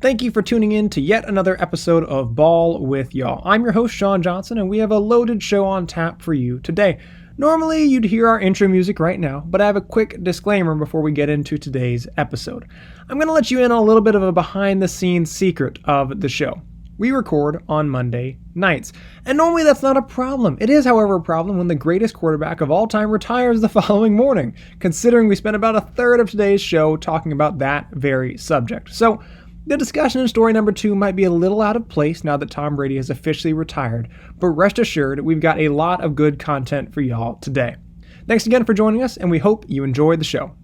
Thank you for tuning in to yet another episode of Ball with Y'all. I'm your host, Shawn Johnson, and we have a loaded show on tap for you today. Normally, you'd hear our intro music right now, but I have a quick disclaimer before we get into today's episode. I'm going to let you in on a little bit of a behind-the-scenes secret of the show. We record on Monday nights, and normally that's not a problem. It is, however, a problem when the greatest quarterback of all time retires the following morning, considering we spent about a third of today's show talking about that very subject. So, the discussion in story number 2 might be a little out of place now that Tom Brady has officially retired, but rest assured, we've got a lot of good content for y'all today. Thanks again for joining us, and we hope you enjoy the show.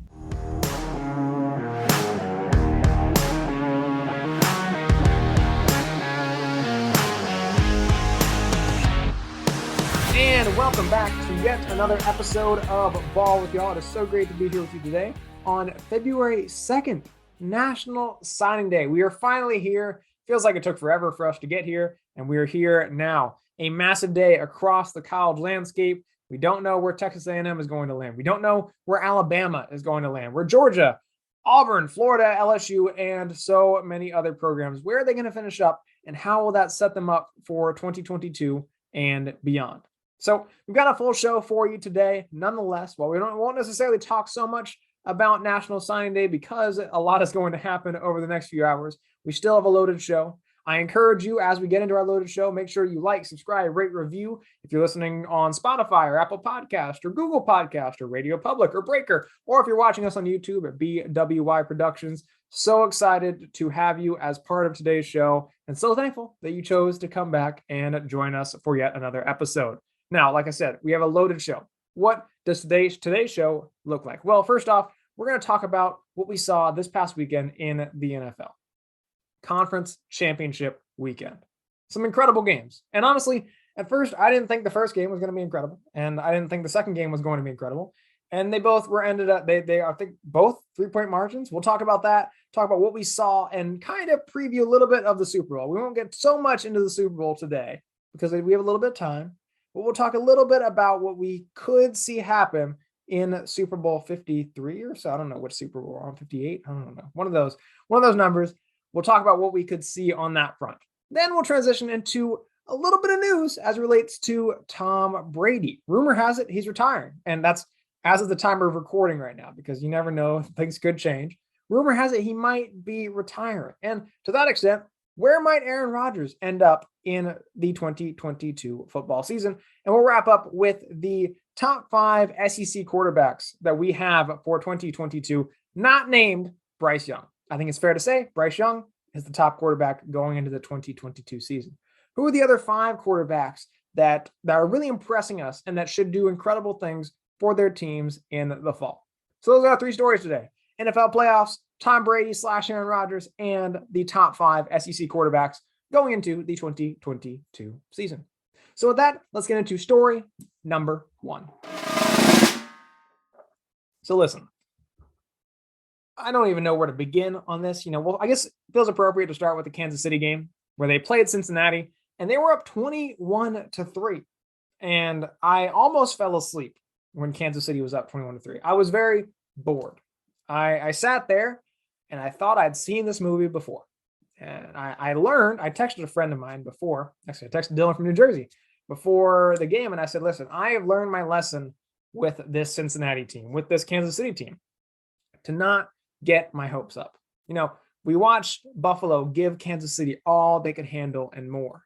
And welcome back to yet another episode of Ball with Y'all. It is so great to be here with you today on February 2nd. National Signing Day. We are finally here. Feels like it took forever for us to get here, and we are here now. A massive day across the college landscape. We don't know where Texas A&M is going to land. We don't know where Alabama is going to land. Where Georgia, Auburn, Florida, LSU, and so many other programs. Where are they going to finish up, and how will that set them up for 2022 and beyond? So we've got a full show for you today. Nonetheless, while we won't necessarily talk so much about National Signing Day because a lot is going to happen over the next few hours, we still have a loaded show. I encourage you, as we get into our loaded show, make sure you like, subscribe, rate, review. If you're listening on Spotify or Apple Podcast or Google Podcast or Radio Public or Breaker, or if you're watching us on YouTube at BWY Productions, so excited to have you as part of today's show and so thankful that you chose to come back and join us for yet another episode. Now, like I said, we have a loaded show. What does today's show look like? Well, first off, we're going to talk about what we saw this past weekend in the NFL. Conference Championship weekend. Some incredible games. And honestly, at first, I didn't think the first game was going to be incredible. And I didn't think the second game was going to be incredible. And they both were ended up, they I think, both 3-point margins. We'll talk about that, talk about what we saw, and kind of preview a little bit of the Super Bowl. We won't get so much into the Super Bowl today because we have a little bit of time. But we'll talk a little bit about what we could see happen in Super Bowl 53 or so. I don't know which Super Bowl we're on, 58. I don't know. One of those numbers. We'll talk about what we could see on that front. Then we'll transition into a little bit of news as it relates to Tom Brady. Rumor has it he's retiring. And that's as of the time of recording right now, because you never know, things could change. Rumor has it he might be retiring. And to that extent, where might Aaron Rodgers end up in the 2022 football season? And we'll wrap up with the top 5 SEC quarterbacks that we have for 2022, not named Bryce Young. I think it's fair to say Bryce Young is the top quarterback going into the 2022 season. Who are the other 5 quarterbacks that are really impressing us and that should do incredible things for their teams in the fall? So those are our 3 stories today. NFL playoffs, Tom Brady / Aaron Rodgers, and the top 5 SEC quarterbacks going into the 2022 season. So with that, let's get into story number 1. So listen, I don't even know where to begin on this. Well, I guess it feels appropriate to start with the Kansas City game where they played Cincinnati and they were up 21-3. And I almost fell asleep when Kansas City was up 21-3. I was very bored. I sat there and I thought I'd seen this movie before. And I texted a friend of mine before. Actually, I texted Dylan from New Jersey before the game. And I said, listen, I have learned my lesson with this Cincinnati team, with this Kansas City team, to not get my hopes up. We watched Buffalo give Kansas City all they could handle and more.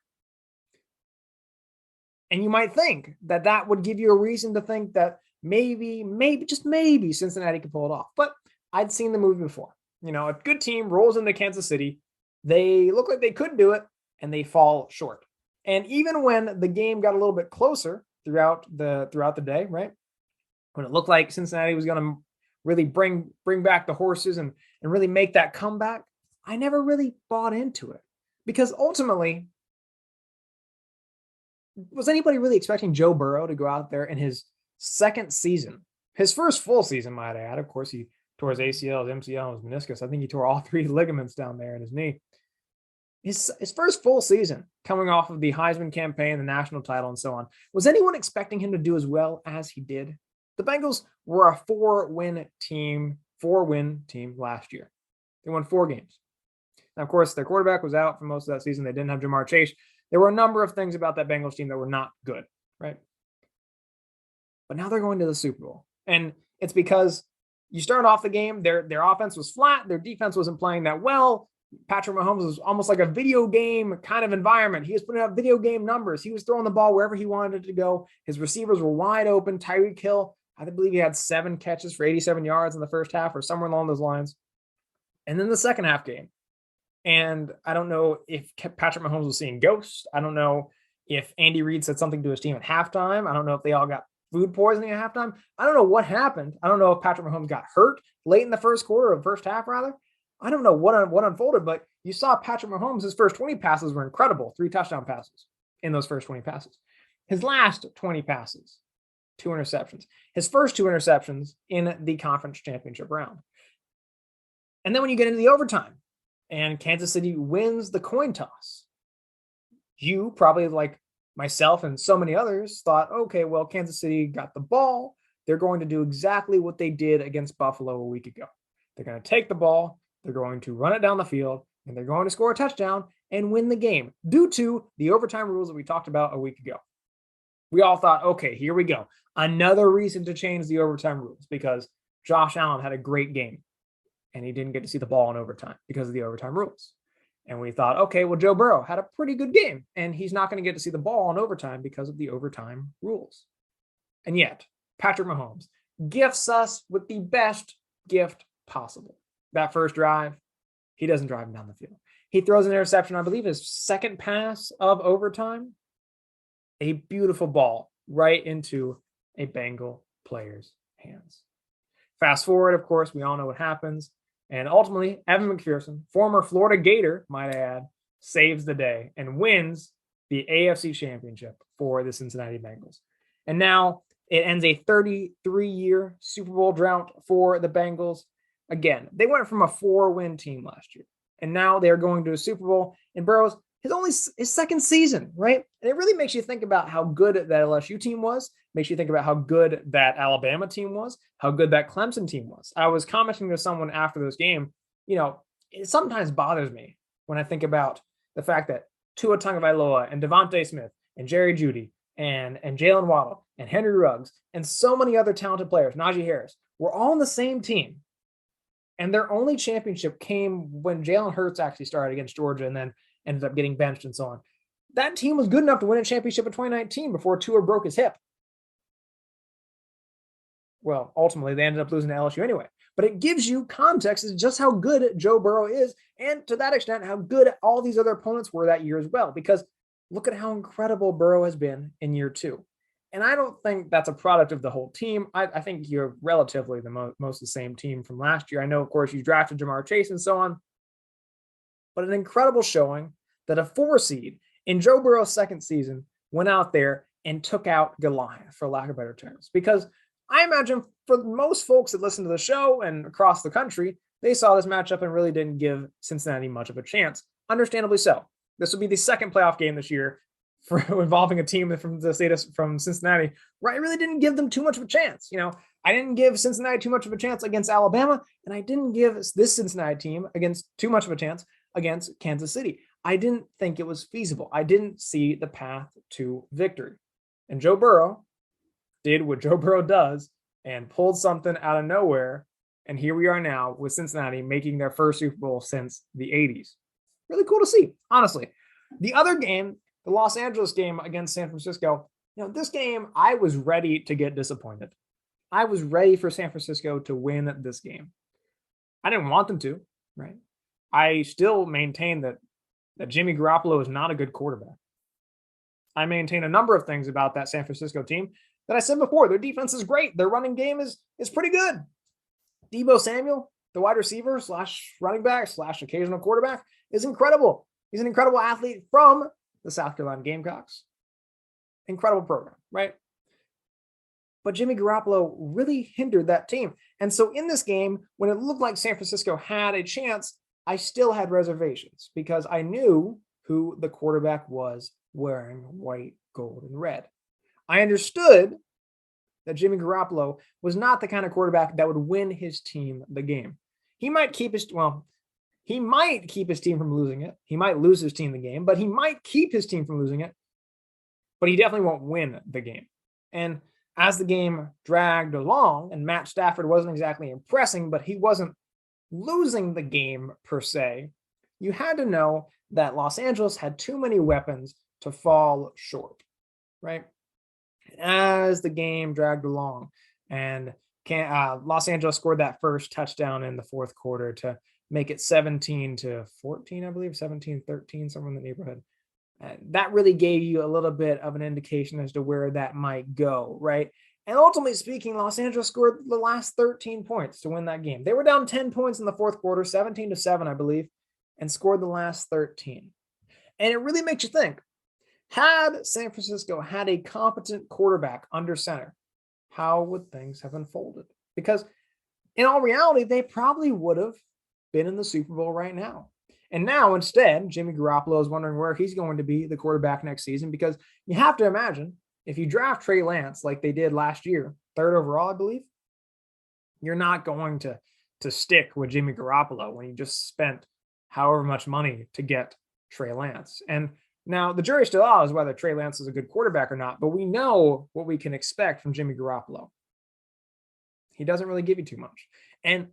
And you might think that that would give you a reason to think that maybe, just maybe Cincinnati could pull it off. But I'd seen the movie before. A good team rolls into Kansas City. They look like they could do it, and they fall short. And even when the game got a little bit closer throughout the day, right? When it looked like Cincinnati was going to really bring back the horses and really make that comeback, I never really bought into it. Because ultimately, was anybody really expecting Joe Burrow to go out there in his second season? His first full season, might I add. Of course, he tore his ACL, his MCL, his meniscus. I think he tore all 3 ligaments down there in his knee. His first full season coming off of the Heisman campaign, the national title, and so on. Was anyone expecting him to do as well as he did? The Bengals were a 4-win team last year. They won 4 games. Now, of course, their quarterback was out for most of that season. They didn't have Jamar Chase. There were a number of things about that Bengals team that were not good, right? But now they're going to the Super Bowl. And it's because you start off the game, their offense was flat. Their defense wasn't playing that well. Patrick Mahomes was almost like a video game kind of environment. He was putting up video game numbers. He was throwing the ball wherever he wanted it to go. His receivers were wide open. Tyreek Hill, I believe he had 7 catches for 87 yards in the first half or somewhere along those lines. And then the second half game. And I don't know if Patrick Mahomes was seeing ghosts. I don't know if Andy Reid said something to his team at halftime. I don't know if they all got food poisoning at halftime. I don't know what happened. I don't know if Patrick Mahomes got hurt late in the first quarter or first half, rather. I don't know what unfolded, but you saw Patrick Mahomes, his first 20 passes were incredible. 3 touchdown passes in those first 20 passes. His last 20 passes, 2 interceptions. His first 2 interceptions in the conference championship round. And then when you get into the overtime and Kansas City wins the coin toss, you probably, like myself and so many others, thought, okay, well, Kansas City got the ball. They're going to do exactly what they did against Buffalo a week ago. They're going to take the ball, they're going to run it down the field, and they're going to score a touchdown and win the game due to the overtime rules that we talked about a week ago. We all thought, okay, here we go. Another reason to change the overtime rules because Josh Allen had a great game and he didn't get to see the ball in overtime because of the overtime rules. And we thought, okay, well, Joe Burrow had a pretty good game and he's not going to get to see the ball in overtime because of the overtime rules. And yet, Patrick Mahomes gifts us with the best gift possible. That first drive, he doesn't drive him down the field. He throws an interception, I believe his second pass of overtime. A beautiful ball right into a Bengal player's hands. Fast forward, of course, we all know what happens. And ultimately, Evan McPherson, former Florida Gator, might I add, saves the day and wins the AFC Championship for the Cincinnati Bengals. And now it ends a 33-year Super Bowl drought for the Bengals. Again, they went from a 4-win team last year, and now they're going to a Super Bowl. And Burrow's his second season, right? And it really makes you think about how good that LSU team was, makes you think about how good that Alabama team was, how good that Clemson team was. I was commenting to someone after this game, it sometimes bothers me when I think about the fact that Tua Tagovailoa and Devontae Smith and Jerry Jeudy and Jalen Waddle and Henry Ruggs and so many other talented players, Najee Harris, were all on the same team. And their only championship came when Jalen Hurts actually started against Georgia and then ended up getting benched and so on. That team was good enough to win a championship in 2019 before Tua broke his hip. Well, ultimately, they ended up losing to LSU anyway. But it gives you context as just how good Joe Burrow is, and to that extent, how good all these other opponents were that year as well. Because look at how incredible Burrow has been in year 2. And I don't think that's a product of the whole team. I think you're relatively the most the same team from last year. I know, of course, you drafted Jamar Chase and so on. But an incredible showing that a 4 seed in Joe Burrow's second season went out there and took out Goliath, for lack of better terms. Because I imagine for most folks that listen to the show and across the country, they saw this matchup and really didn't give Cincinnati much of a chance. Understandably so. This will be the second playoff game this year for involving a team from the state from Cincinnati, where I really didn't give them too much of a chance. I didn't give Cincinnati too much of a chance against Alabama, and I didn't give this Cincinnati team too much of a chance against Kansas City. I didn't think it was feasible. I didn't see the path to victory. And Joe Burrow did what Joe Burrow does and pulled something out of nowhere. And here we are now with Cincinnati making their first Super Bowl since the 80s. Really cool to see, honestly. The other game, the Los Angeles game against San Francisco, this game, I was ready to get disappointed. I was ready for San Francisco to win this game. I didn't want them to, right? I still maintain that Jimmy Garoppolo is not a good quarterback. I maintain a number of things about that San Francisco team that I said before. Their defense is great. Their running game is pretty good. Deebo Samuel, the wide receiver / running back / occasional quarterback, is incredible. He's an incredible athlete from the South Carolina Gamecocks. Incredible program, right? But Jimmy Garoppolo really hindered that team. And so in this game, when it looked like San Francisco had a chance, I still had reservations because I knew who the quarterback was wearing white, gold, and red. I understood that Jimmy Garoppolo was not the kind of quarterback that would win his team the game. He might keep his, He might keep his team from losing it. He might lose his team the game, but he might keep his team from losing it. But he definitely won't win the game. And as the game dragged along, and Matt Stafford wasn't exactly impressing, but he wasn't losing the game per se, you had to know that Los Angeles had too many weapons to fall short, right? As the game dragged along and Los Angeles scored that first touchdown in the fourth quarter to make it 17-14, I believe, 17-13, somewhere in the neighborhood. That really gave you a little bit of an indication as to where that might go, right? And ultimately speaking, Los Angeles scored the last 13 points to win that game. They were down 10 points in the fourth quarter, 17-7, I believe, and scored the last 13. And it really makes you think, had San Francisco had a competent quarterback under center, how would things have unfolded? Because in all reality, they probably would have been in the Super Bowl right now. And now instead, Jimmy Garoppolo is wondering where he's going to be the quarterback next season, because you have to imagine if you draft Trey Lance like they did last year, third overall, I believe, you're not going to stick with Jimmy Garoppolo when you just spent however much money to get Trey Lance. And now the jury's still out as whether Trey Lance is a good quarterback or not, but we know what we can expect from Jimmy Garoppolo. He doesn't really give you too much. And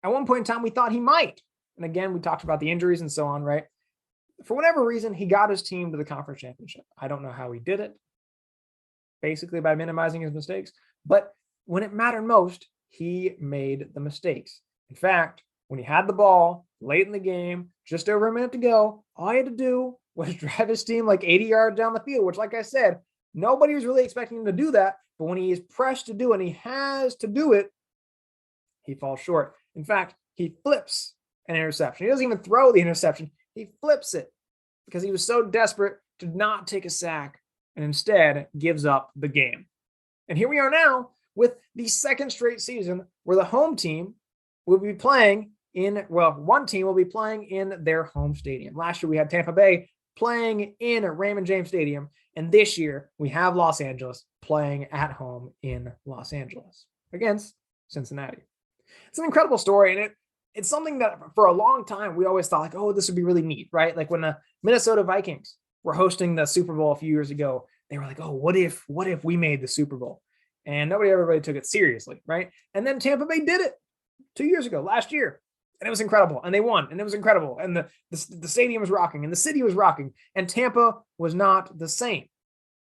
at one point in time, we thought he might. And again, we talked about the injuries and so on, right? For whatever reason, he got his team to the conference championship. I don't know how he did it, basically by minimizing his mistakes. But when it mattered most, he made the mistakes. In fact, when he had the ball late in the game, just over a minute to go, all he had to do was drive his team like 80 yards down the field, which, like I said, nobody was really expecting him to do that. But when he is pressed to do it, and he has to do it, he falls short. In fact, he flips an interception. He doesn't even throw the interception. He flips it because he was so desperate to not take a sack and instead gives up the game. And here we are now with the second straight season where the home team will be playing one team will be playing in their home stadium. Last year we had Tampa Bay playing in Raymond James Stadium, and this year we have Los Angeles playing at home in Los Angeles against Cincinnati. It's an incredible story, and it's something that for a long time we always thought, like, oh, this would be really neat, right? Like when the Minnesota Vikings were hosting the Super Bowl a few years ago, they were like, oh, what if we made the Super Bowl? And everybody took it seriously, right? And then Tampa Bay did it 2 years ago, last year. And it was incredible. And they won. And it was incredible. And the stadium was rocking. And the city was rocking. And Tampa was not the same.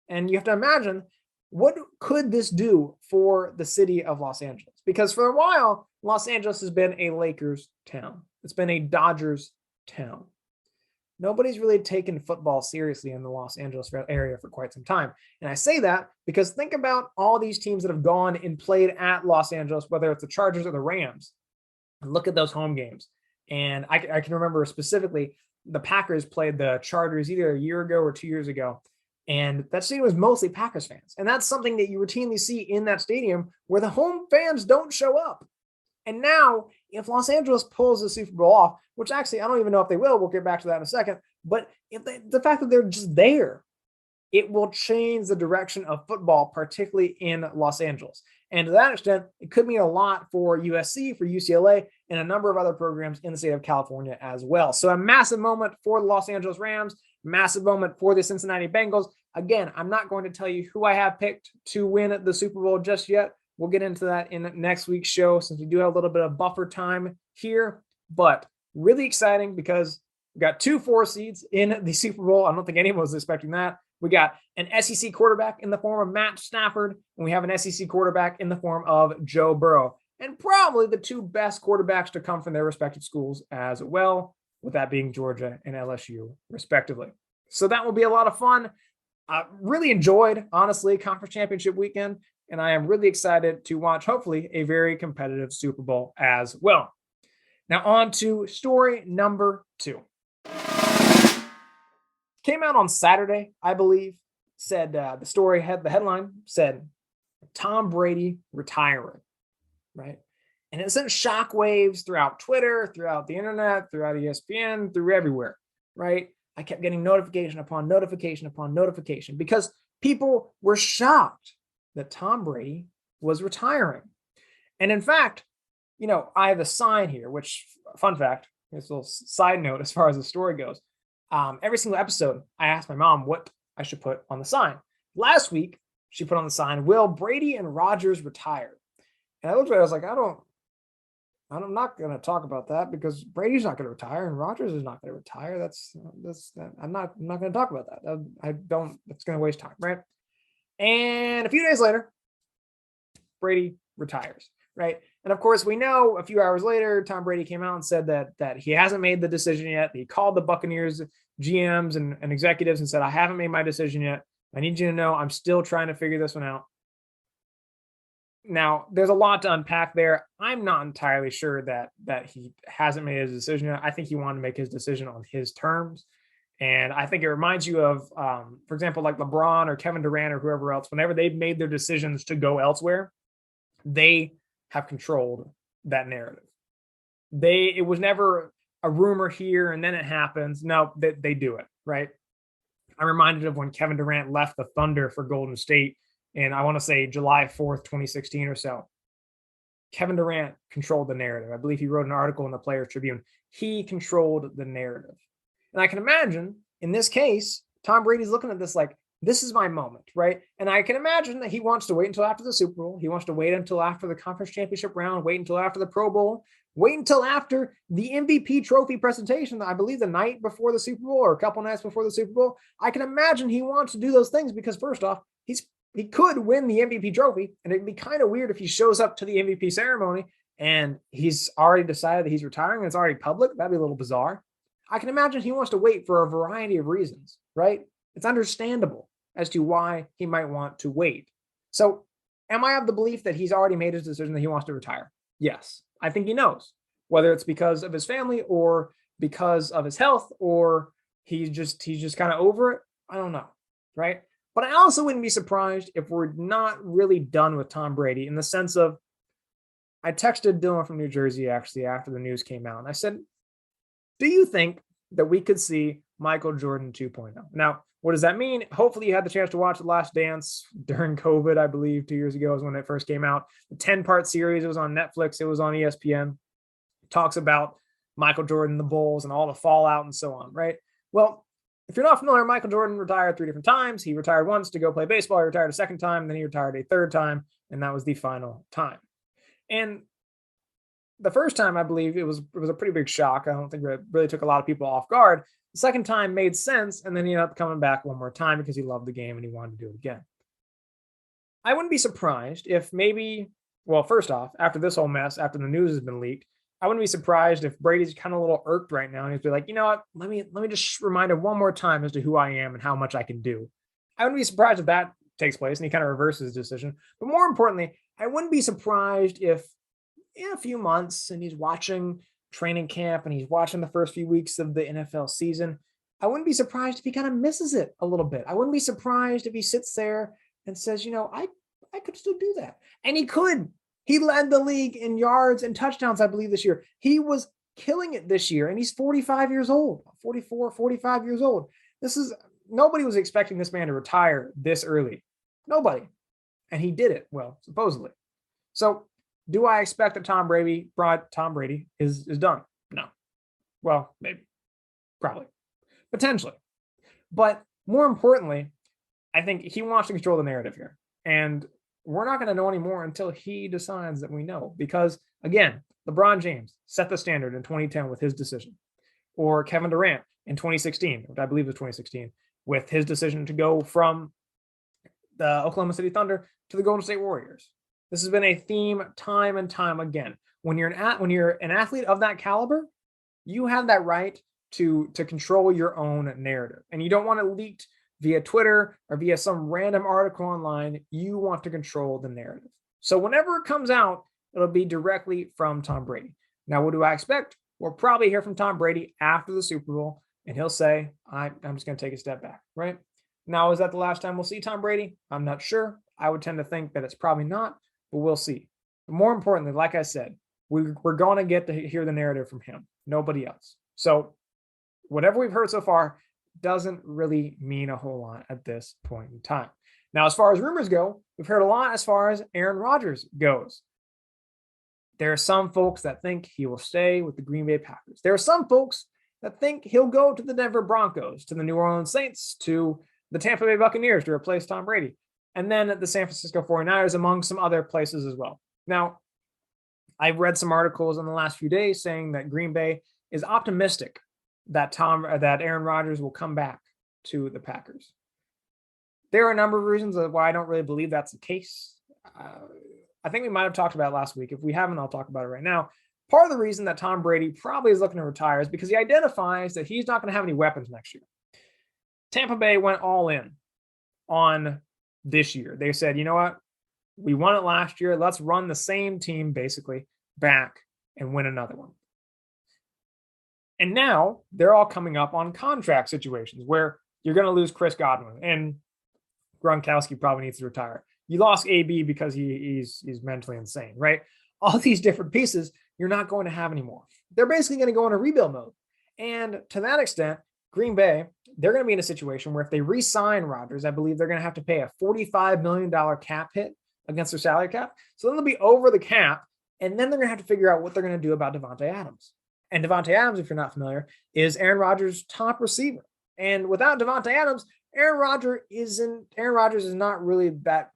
And you have to imagine, what could this do for the city of Los Angeles? Because for a while, Los Angeles has been a Lakers town. It's been a Dodgers town. Nobody's really taken football seriously in the Los Angeles area for quite some time. And I say that because think about all these teams that have gone and played at Los Angeles, whether it's the Chargers or the Rams. Look at those home games. And I can remember specifically the Packers played the Chargers either a year ago or 2 years ago. And that stadium was mostly Packers fans. And that's something that you routinely see in that stadium where the home fans don't show up. And now, if Los Angeles pulls the Super Bowl off, which actually I don't even know if they will, we'll get back to that in a second, but if the fact that they're just there, it will change the direction of football, particularly in Los Angeles. And to that extent, it could mean a lot for USC, for UCLA, and a number of other programs in the state of California as well. So a massive moment for the Los Angeles Rams, massive moment for the Cincinnati Bengals. Again, I'm not going to tell you who I have picked to win the Super Bowl just yet. We'll get into that in next week's show since we do have a little bit of buffer time here. But really exciting because we got 2 4 seeds in the Super Bowl. I don't think anyone was expecting that. We got an SEC quarterback in the form of Matt Stafford, and we have an SEC quarterback in the form of Joe Burrow. And probably the 2 best quarterbacks to come from their respective schools as well, with that being Georgia and LSU, respectively. So that will be a lot of fun. Really enjoyed, honestly, Conference Championship weekend, and I am really excited to watch, hopefully, a very competitive Super Bowl as well. Now on to story number 2. Came out on Saturday, I believe, said the headline said, Tom Brady retiring, right? And it sent shockwaves throughout Twitter, throughout the internet, throughout ESPN, through everywhere, right? I kept getting notification upon notification upon notification because people were shocked that Tom Brady was retiring. And in fact, I have a sign here, which, fun fact, this little side note as far as the story goes. Every single episode, I asked my mom what I should put on the sign. Last week, she put on the sign, "Will Brady and Rodgers retire?" And I looked at it, I was like, I'm not going to talk about that because Brady's not going to retire and Rodgers is not going to retire. I'm not going to talk about that. It's going to waste time, right? And a few days later, Brady retires, right? And of course, we know a few hours later, Tom Brady came out and said that he hasn't made the decision yet. He called the Buccaneers GMs and executives and said, "I haven't made my decision yet. I need you to know I'm still trying to figure this one out." Now, there's a lot to unpack there. I'm not entirely sure that he hasn't made his decision yet. I think he wanted to make his decision on his terms. And I think it reminds you of, for example, like LeBron or Kevin Durant or whoever else, whenever they've made their decisions to go elsewhere, they have controlled that narrative. It was never a rumor here and then it happens. No, they do it, right? I'm reminded of when Kevin Durant left the Thunder for Golden State, and I want to say July 4th, 2016 or so. Kevin Durant controlled the narrative. I believe he wrote an article in the Players Tribune. He controlled the narrative. And I can imagine in this case, Tom Brady's looking at this like, this is my moment, right? And I can imagine that he wants to wait until after the Super Bowl. He wants to wait until after the conference championship round, wait until after the Pro Bowl, wait until after the MVP trophy presentation, I believe the night before the Super Bowl or a couple nights before the Super Bowl. I can imagine he wants to do those things because first off, he could win the MVP trophy, and it'd be kind of weird if he shows up to the MVP ceremony and he's already decided that he's retiring and it's already public. That'd be a little bizarre. I can imagine he wants to wait for a variety of reasons, right? It's understandable as to why he might want to wait. So am I of the belief that he's already made his decision that he wants to retire? Yes. I think he knows, whether it's because of his family or because of his health or he's just kind of over it. I don't know, right? But I also wouldn't be surprised if we're not really done with Tom Brady in the sense of, I texted Dylan from New Jersey actually after the news came out, and I said, do you think that we could see Michael Jordan 2.0? Now, what does that mean? Hopefully you had the chance to watch The Last Dance during COVID, I believe 2 years ago is when it first came out. The 10-part series, it was on Netflix, it was on ESPN. It talks about Michael Jordan, the Bulls, and all the fallout and so on, right? Well, if you're not familiar, Michael Jordan retired 3 different times. He retired once to go play baseball. He retired a second time. Then he retired a third time. And that was the final time. And the first time, I believe, it was a pretty big shock. I don't think it really took a lot of people off guard. The second time made sense. And then he ended up coming back one more time because he loved the game and he wanted to do it again. I wouldn't be surprised if maybe, well, first off, after this whole mess, after the news has been leaked, I wouldn't be surprised if Brady's kind of a little irked right now and he's be like, you know what, let me just remind him one more time as to who I am and how much I can do. I wouldn't be surprised if that takes place and he kind of reverses his decision. But more importantly, I wouldn't be surprised if in a few months and he's watching training camp and he's watching the first few weeks of the NFL season, I wouldn't be surprised if he kind of misses it a little bit. I wouldn't be surprised if he sits there and says, you know, I could still do that. And he could. He led the league in yards and touchdowns, I believe, this year. He was killing it this year, and he's 45 years old, 44, 45 years old. Nobody was expecting this man to retire this early. Nobody. And he did it, well, supposedly. So do I expect that Tom Brady is done? No. Well, maybe. Probably. Potentially. But more importantly, I think he wants to control the narrative here. And we're not going to know anymore until he decides that we know. Because, again, LeBron James set the standard in 2010 with his decision. Or Kevin Durant in 2016, which I believe was 2016, with his decision to go from the Oklahoma City Thunder to the Golden State Warriors. This has been a theme time and time again. When you're an athlete of that caliber, you have that right to control your own narrative. And you don't want it leaked via Twitter or via some random article online. You want to control the narrative. So whenever it comes out, it'll be directly from Tom Brady. Now, what do I expect? We'll probably hear from Tom Brady after the Super Bowl, and he'll say, I'm just going to take a step back, right? Now, is that the last time we'll see Tom Brady? I'm not sure. I would tend to think that it's probably not, but we'll see. But more importantly, like I said, we're going to get to hear the narrative from him, nobody else. So whatever we've heard so far doesn't really mean a whole lot at this point in time. Now, as far as rumors go, we've heard a lot as far as Aaron Rodgers goes. There are some folks that think he will stay with the Green Bay Packers. There are some folks that think he'll go to the Denver Broncos, to the New Orleans Saints, to the Tampa Bay Buccaneers to replace Tom Brady, and then the San Francisco 49ers, among some other places as well. Now, I've read some articles in the last few days saying that Green Bay is optimistic that Aaron Rodgers will come back to the Packers. There are a number of reasons why I don't really believe that's the case. I think we might have talked about it last week. If we haven't, I'll talk about it right now. Part of the reason that Tom Brady probably is looking to retire is because he identifies that he's not going to have any weapons next year. Tampa Bay went all in on this year. They said, you know what? We won it last year. Let's run the same team basically back and win another one. And now they're all coming up on contract situations where you're going to lose Chris Godwin and Gronkowski probably needs to retire. You lost AB because he's mentally insane, right? All these different pieces you're not going to have anymore. They're basically going to go in a rebuild mode. And to that extent, Green Bay, they're going to be in a situation where if they re-sign Rodgers, I believe they're going to have to pay a $45 million cap hit against their salary cap. So then they'll be over the cap, and then they're going to have to figure out what they're going to do about Davante Adams. And Davante Adams, if you're not familiar, is Aaron Rodgers' top receiver. And without Davante Adams, Aaron Rodgers is not really that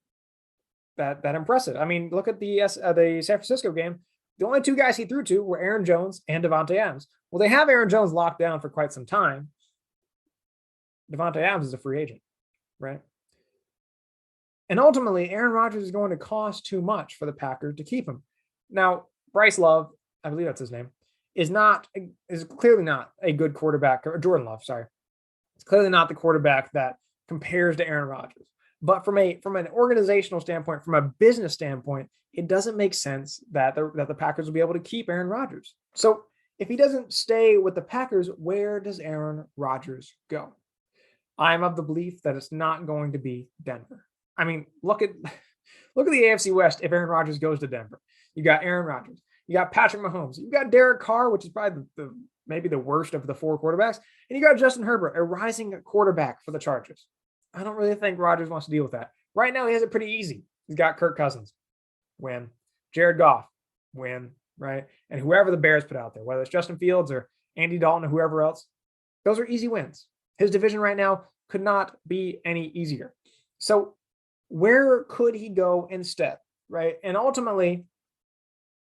impressive. I mean, look at the San Francisco game. The only two guys he threw to were Aaron Jones and Davante Adams. Well, they have Aaron Jones locked down for quite some time. Davante Adams is a free agent, right? And ultimately, Aaron Rodgers is going to cost too much for the Packers to keep him. Now, Bryce Love, I believe that's his name, is clearly not a good quarterback, or Jordan Love, sorry. It's clearly not the quarterback that compares to Aaron Rodgers. But from an organizational standpoint, from a business standpoint, it doesn't make sense that the Packers will be able to keep Aaron Rodgers. So if he doesn't stay with the Packers, where does Aaron Rodgers go? I'm of the belief that it's not going to be Denver. I mean, look at the AFC West. If Aaron Rodgers goes to Denver, you got Aaron Rodgers, you got Patrick Mahomes, you got Derek Carr, which is probably maybe the worst of the four quarterbacks, and you got Justin Herbert, a rising quarterback for the Chargers. I don't really think Rodgers wants to deal with that. Right now, he has it pretty easy. He's got Kirk Cousins, win. Jared Goff, win, right? And whoever the Bears put out there, whether it's Justin Fields or Andy Dalton or whoever else, those are easy wins. His division right now could not be any easier. So where could he go instead, right? And ultimately,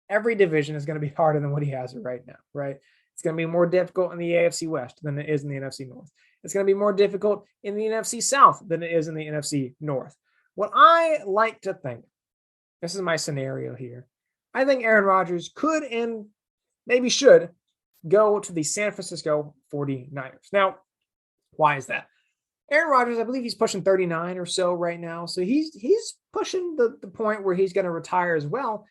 every division is going to be harder than what he has right now, right? It's going to be more difficult in the AFC West than it is in the NFC North. It's going to be more difficult in the NFC South than it is in the NFC North. What I like to think, this is my scenario here, I think Aaron Rodgers could and maybe should go to the San Francisco 49ers. Now, why is that? Aaron Rodgers, I believe he's pushing 39 or so right now. So he's pushing the point where he's going to retire as well.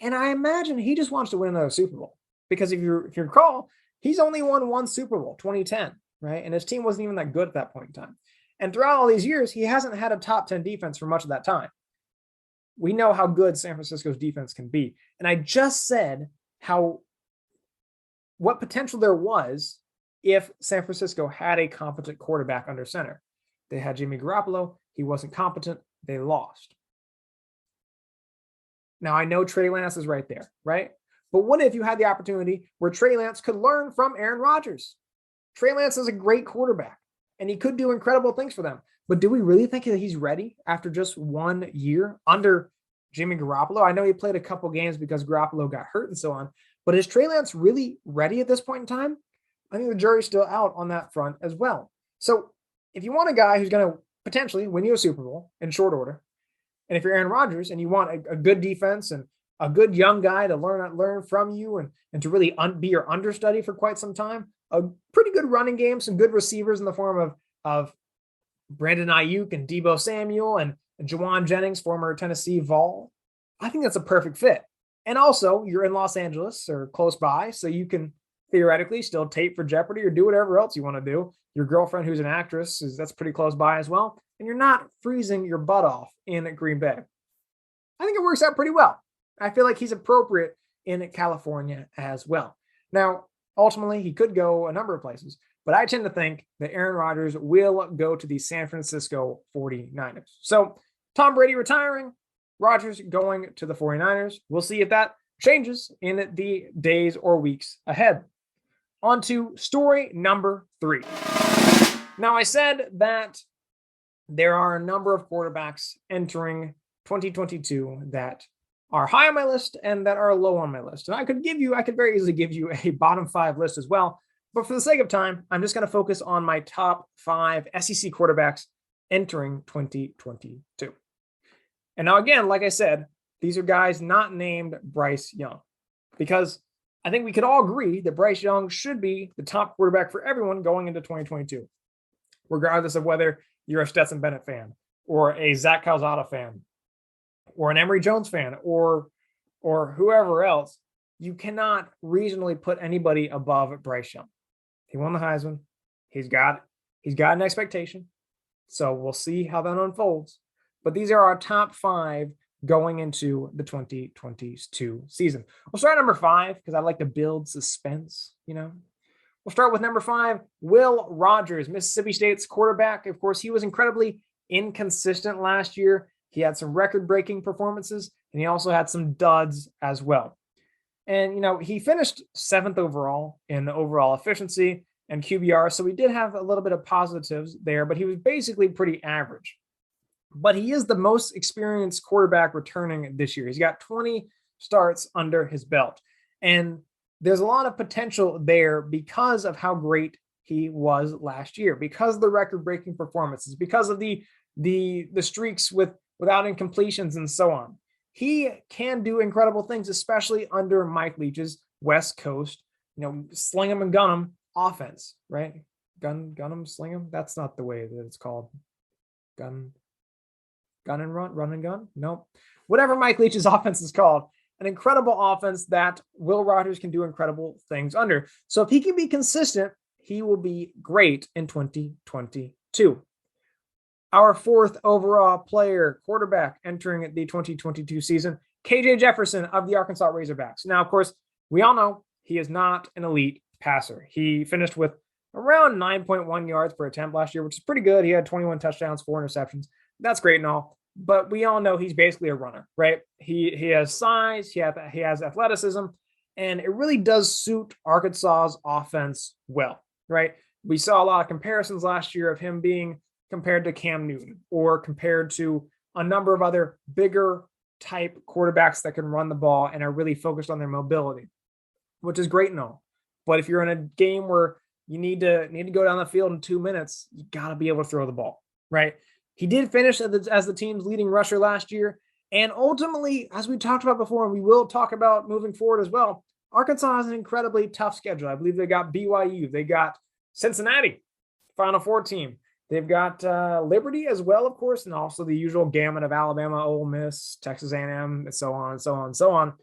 And I imagine he just wants to win another Super Bowl. Because if you recall, he's only won one Super Bowl, 2010, right? And his team wasn't even that good at that point in time. And throughout all these years, he hasn't had a top 10 defense for much of that time. We know how good San Francisco's defense can be. And I just said what potential there was if San Francisco had a competent quarterback under center. They had Jimmy Garoppolo. He wasn't competent. They lost. Now, I know Trey Lance is right there, right? But what if you had the opportunity where Trey Lance could learn from Aaron Rodgers? Trey Lance is a great quarterback, and he could do incredible things for them. But do we really think that he's ready after just 1 year under Jimmy Garoppolo? I know he played a couple games because Garoppolo got hurt and so on. But is Trey Lance really ready at this point in time? I think the jury's still out on that front as well. So if you want a guy who's going to potentially win you a Super Bowl in short order, and if you're Aaron Rodgers and you want a good defense and a good young guy to learn from you and to really be your understudy for quite some time, a pretty good running game, some good receivers in the form of Brandon Ayuk and Deebo Samuel and Jawan Jennings, former Tennessee Vol. I think that's a perfect fit. And also, you're in Los Angeles or close by, so you can theoretically still tape for Jeopardy or do whatever else you want to do. Your girlfriend, who's an actress, that's pretty close by as well. And you're not freezing your butt off in Green Bay. I think it works out pretty well. I feel like he's appropriate in California as well. Now, ultimately, he could go a number of places, but I tend to think that Aaron Rodgers will go to the San Francisco 49ers. So Tom Brady retiring, Rodgers going to the 49ers. We'll see if that changes in the days or weeks ahead. On to story number 3. Now, I said that there are a number of quarterbacks entering 2022 that are high on my list and that are low on my list. And I could very easily give you a bottom 5 list as well. But for the sake of time, I'm just going to focus on my top 5 SEC quarterbacks entering 2022. And now, again, like I said, these are guys not named Bryce Young, because I think we could all agree that Bryce Young should be the top quarterback for everyone going into 2022, regardless of whether you're a Stetson Bennett fan or a Zach Calzada fan or an Emory Jones fan or whoever else. You cannot reasonably put anybody above Bryce Young. He won the Heisman. He's got an expectation. So we'll see how that unfolds. But these are our top 5 going into the 2022 season. We'll start at number 5 because I like to build suspense, We'll start with number 5, Will Rodgers, Mississippi State's quarterback. Of course, he was incredibly inconsistent last year. He had some record-breaking performances, and he also had some duds as well. And, he finished 7th overall in overall efficiency and QBR, so he did have a little bit of positives there, but he was basically pretty average. But he is the most experienced quarterback returning this year. He's got 20 starts under his belt. And there's a lot of potential there because of how great he was last year, because of the record-breaking performances, because of the streaks without incompletions and so on. He can do incredible things, especially under Mike Leach's West Coast, sling 'em and gun 'em offense, right? Gun 'em, sling 'em. That's not the way that it's called. Gun and run and gun. Nope. Whatever Mike Leach's offense is called, an incredible offense that Will Rodgers can do incredible things under. So if he can be consistent, he will be great in 2022. Our 4th overall quarterback entering the 2022 season, KJ Jefferson of the Arkansas Razorbacks. Now, of course, we all know he is not an elite passer. He finished with around 9.1 yards per attempt last year, which is pretty good. He had 21 touchdowns, 4 interceptions. That's great and all, but we all know he's basically a runner, right? He has size, he has athleticism, and it really does suit Arkansas's offense well, right? We saw a lot of comparisons last year of him being compared to Cam Newton or compared to a number of other bigger type quarterbacks that can run the ball and are really focused on their mobility, which is great and all. But if you're in a game where you need to go down the field in 2 minutes, you got to be able to throw the ball, right? He did finish as the team's leading rusher last year. And ultimately, as we talked about before, and we will talk about moving forward as well, Arkansas has an incredibly tough schedule. I believe they got BYU. They got Cincinnati, Final Four team. They've got Liberty as well, of course, and also the usual gamut of Alabama, Ole Miss, Texas A&M, and so on, and so on, and so on.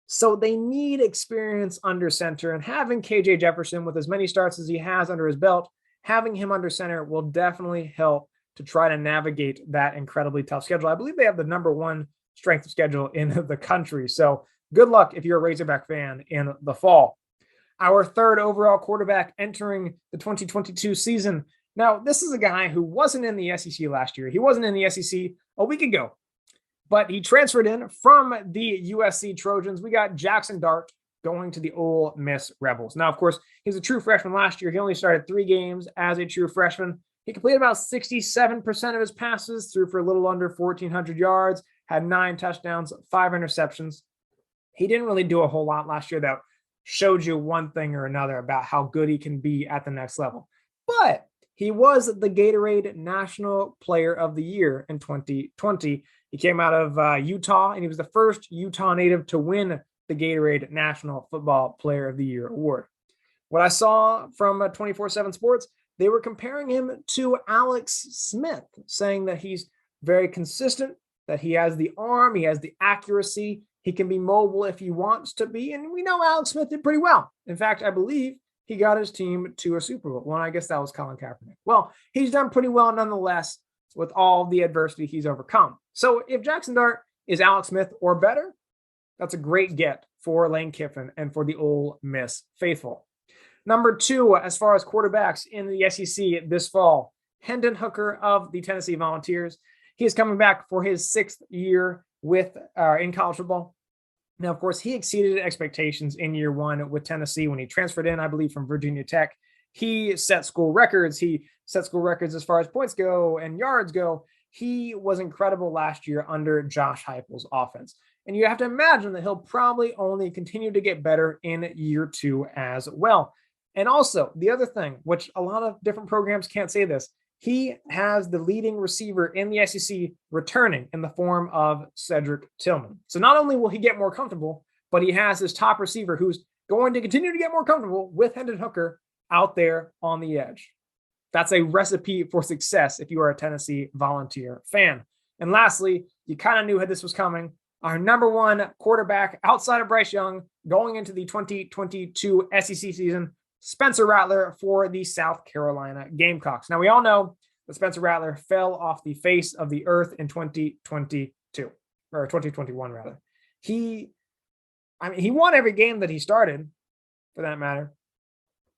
So they need experience under center, and having KJ Jefferson with as many starts as he has under his belt, having him under center will definitely help to try to navigate that incredibly tough schedule. I believe they have the number 1 strength of schedule in the country. So good luck if you're a Razorback fan in the fall. Our 3rd overall quarterback entering the 2022 season. Now, this is a guy who wasn't in the SEC last year. He wasn't in the SEC a week ago, but he transferred in from the USC Trojans. We got Jackson Dart going to the Ole Miss Rebels. Now, of course, he's a true freshman last year. He only started 3 games as a true freshman. He completed about 67% of his passes, threw for a little under 1,400 yards, had 9 touchdowns, 5 interceptions. He didn't really do a whole lot last year that showed you one thing or another about how good he can be at the next level. But he was the Gatorade National Player of the Year in 2020. He came out of Utah, and he was the first Utah native to win the Gatorade National Football Player of the Year award. What I saw from 24/7 Sports, they were comparing him to Alex Smith, saying that he's very consistent, that he has the arm, he has the accuracy, he can be mobile if he wants to be. And we know Alex Smith did pretty well. In fact, I believe he got his team to a Super Bowl. Well, I guess that was Colin Kaepernick. Well, he's done pretty well nonetheless with all the adversity he's overcome. So if Jackson Dart is Alex Smith or better, that's a great get for Lane Kiffin and for the Ole Miss faithful. Number 2, as far as quarterbacks in the SEC this fall, Hendon Hooker of the Tennessee Volunteers. He is coming back for his 6th year in college football. Now, of course, he exceeded expectations in year one with Tennessee when he transferred in, I believe, from Virginia Tech. He set school records. He set school records as far as points go and yards go. He was incredible last year under Josh Heupel's offense. And you have to imagine that he'll probably only continue to get better in year two as well. And also, the other thing, which a lot of different programs can't say this, he has the leading receiver in the SEC returning in the form of Cedric Tillman. So not only will he get more comfortable, but he has his top receiver who's going to continue to get more comfortable with Hendon Hooker out there on the edge. That's a recipe for success if you are a Tennessee Volunteer fan. And lastly, you kind of knew this was coming. Our number one quarterback outside of Bryce Young going into the 2022 SEC season, Spencer Rattler for the South Carolina Gamecocks. Now, we all know that Spencer Rattler fell off the face of the earth in 2022, or 2021, rather. He won every game that he started, for that matter,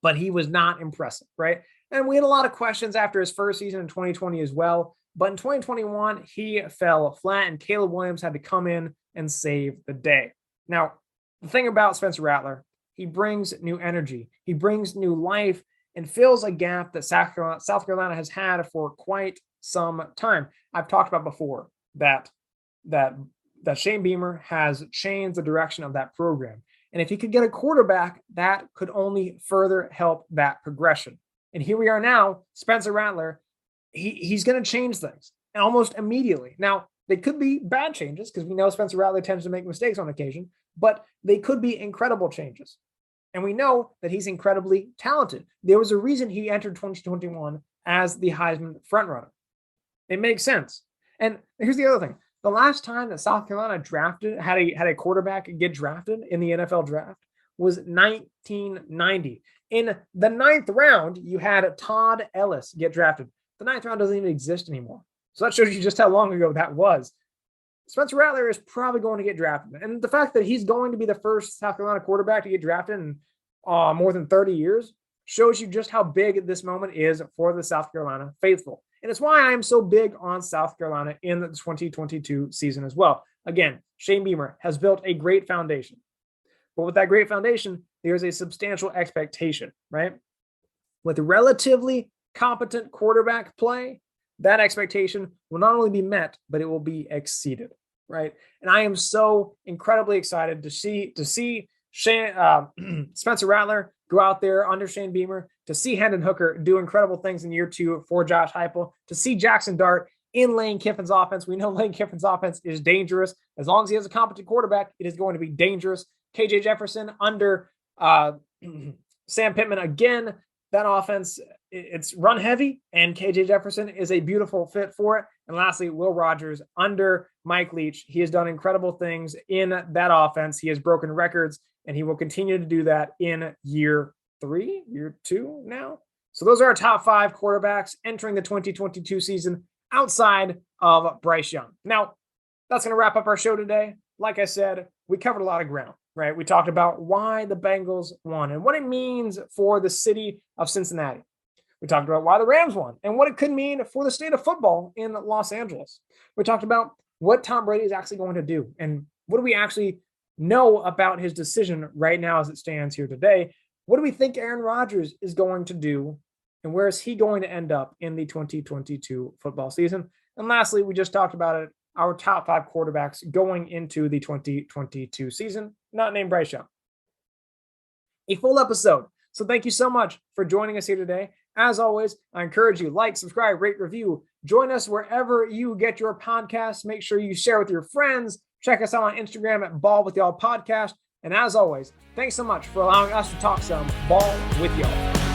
but he was not impressive, right? And we had a lot of questions after his first season in 2020 as well. But in 2021, he fell flat, and Caleb Williams had to come in and save the day. Now, the thing about Spencer Rattler, he brings new energy. He brings new life and fills a gap that South Carolina has had for quite some time. I've talked about before that Shane Beamer has changed the direction of that program. And if he could get a quarterback, that could only further help that progression. And here we are now, Spencer Rattler, he's going to change things almost immediately. Now, they could be bad changes because we know Spencer Rattler tends to make mistakes on occasion, but they could be incredible changes. And we know that he's incredibly talented. There was a reason he entered 2021 as the Heisman frontrunner. It makes sense. And here's the other thing. The last time that South Carolina had a quarterback get drafted in the NFL draft was 1990. In the 9th round, you had Todd Ellis get drafted. The 9th round doesn't even exist anymore. So that shows you just how long ago that was. Spencer Rattler is probably going to get drafted. And the fact that he's going to be the first South Carolina quarterback to get drafted in more than 30 years shows you just how big this moment is for the South Carolina faithful. And it's why I'm so big on South Carolina in the 2022 season as well. Again, Shane Beamer has built a great foundation. But with that great foundation, there's a substantial expectation, right? With relatively competent quarterback play, that expectation will not only be met, but it will be exceeded, right? And I am so incredibly excited to see Spencer Rattler go out there under Shane Beamer, to see Hendon Hooker do incredible things in year two for Josh Heupel, to see Jackson Dart in Lane Kiffin's offense. We know Lane Kiffin's offense is dangerous. As long as he has a competent quarterback, it is going to be dangerous. KJ Jefferson under Sam Pittman again. That offense, it's run heavy, and KJ Jefferson is a beautiful fit for it. And lastly, Will Rogers under Mike Leach. He has done incredible things in that offense. He has broken records, and he will continue to do that in year two now. So those are our top 5 quarterbacks entering the 2022 season outside of Bryce Young. Now, that's going to wrap up our show today. Like I said, we covered a lot of ground, right? We talked about why the Bengals won and what it means for the city of Cincinnati. We talked about why the Rams won and what it could mean for the state of football in Los Angeles. We talked about what Tom Brady is actually going to do and what do we actually know about his decision right now as it stands here today. What do we think Aaron Rodgers is going to do, and where is he going to end up in the 2022 football season? And lastly, we just talked about it, our top 5 quarterbacks going into the 2022 season, not named Bryce Young. A full episode. So thank you so much for joining us here today. As always, I encourage you, like, subscribe, rate, review. Join us wherever you get your podcasts. Make sure you share with your friends. Check us out on Instagram at Ball with Y'all Podcast. And as always, thanks so much for allowing us to talk some ball with y'all.